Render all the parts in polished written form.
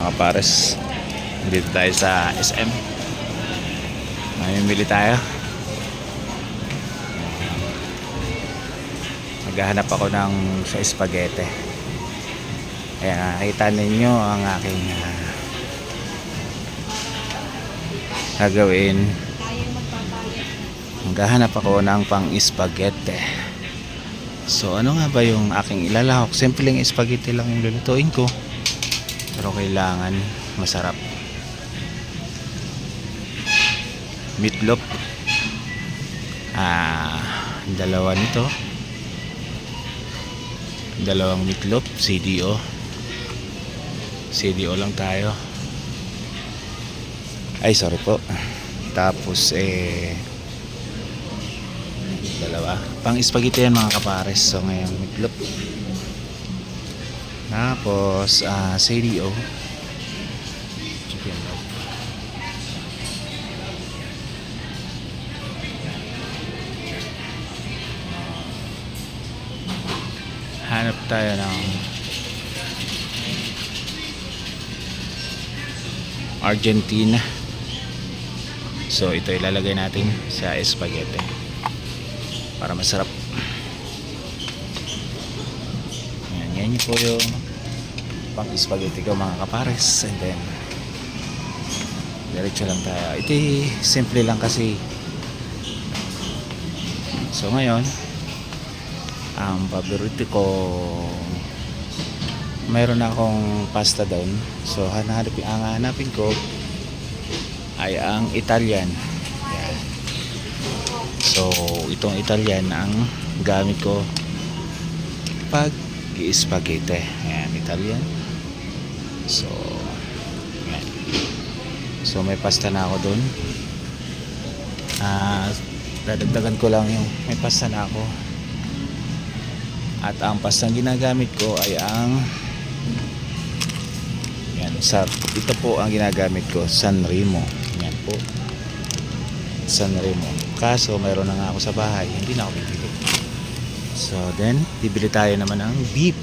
Mga pares, dito tayo sa SM. Mamimili tayo. Maghahanap ako ng sa spaghetti. Ayan, nakita ninyo ang aking gagawin. Maghahanap ako ng pang spaghetti. So ano nga ba yung aking ilalahok? Simpleng spaghetti lang yung lulutuin ko, pero kailangan masarap. Meatloaf, dalawa nito, dalawang meatloaf, CDO lang tayo. Ay sorry po. Tapos dalawa pang spaghetti yan mga kapares. So ngayon meatloaf, tapos CDO chicken loaf. Hanap tayo ng Argentina. So ito ilalagay natin sa spaghetti para masarap. Yan po yung pang spaghetti ko mga kapares. And then diretso lang tayo. Ito simple lang kasi. So ngayon ang paborito ko, mayroon akong pasta doon. So hanapin ko ay ang Italian. Yan. So itong Italian ang gamit ko pag i-spaghetti. Ayan, Italian. So ayan. So may pasta na ako doon. Dadagdagan ko lang yung may pasta na ako. At ang pastang ginagamit ko ay ang yan, ito po ang ginagamit ko, Sanremo. Yan po, Sanremo. Kaso mayroon na nga ako sa bahay, hindi na ako bibili. So then bibili tayo naman ng beef.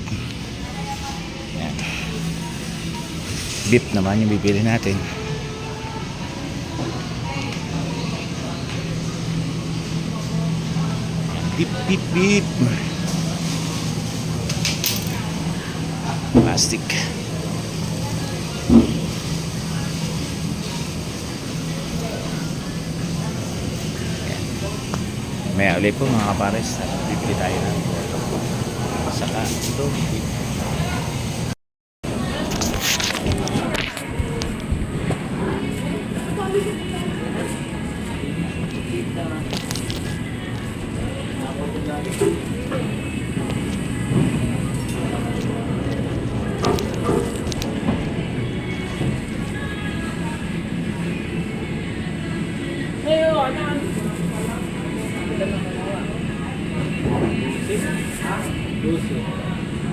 Yan, beef naman yung bibili natin. Yan, beef plastic. Maya ulit po mga kapares, bibili tayo ng saka ito.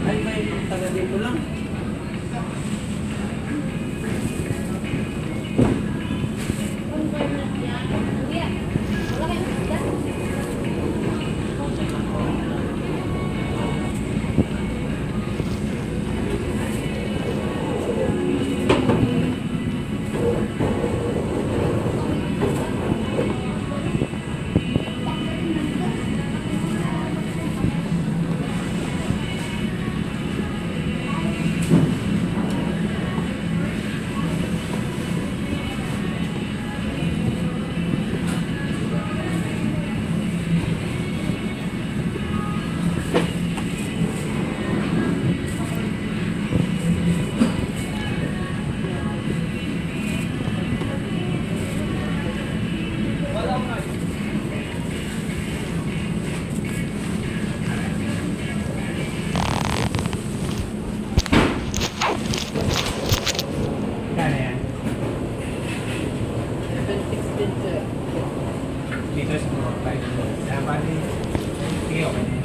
Ay, may taga dito lang. Kaya yan. 16, sir. Dito sa mga tayo. Kaya bali, sige, okay na.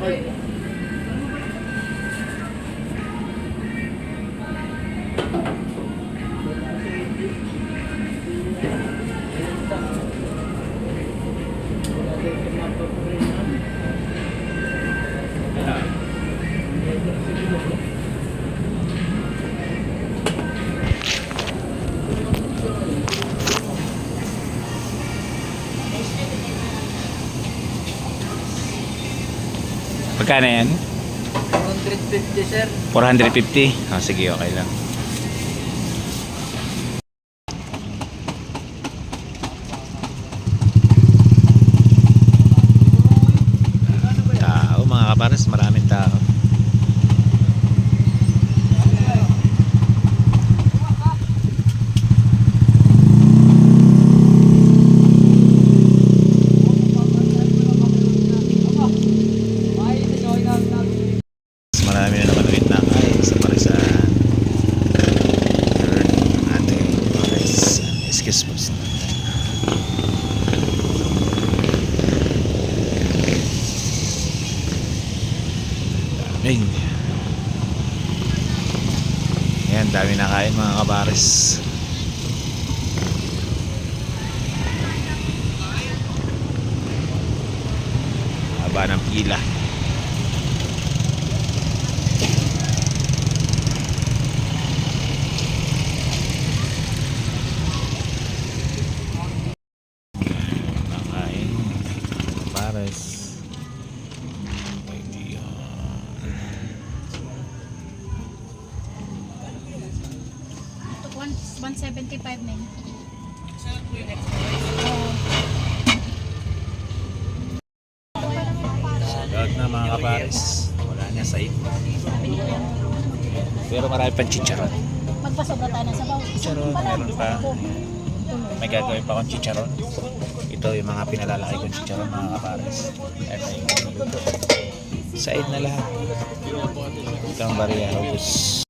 Okay. Pagkano yan? 150, sir. 450? Oh, sige, okay lang. Tao, mga kapares, maraming tao. Marami na nakanulit na kain sa Parisan. Ating Paris. Excuse me. Daming. Ayan, dami na kain mga kabaris. Haba ng pila. Nakain. Pares. Ito, 175 na yun. Lahat na mga kapares. Wala niya sa ito. Pero marami pang chicharon. Magpasobra tayo ng sabaw. Chicharon, meron pa. May gagawin pa akong chicharon. Ito yung mga pinalalaki kong chicharon mga kapares. Ay may niluto. Side na lahat. Ito ang bariya, robust.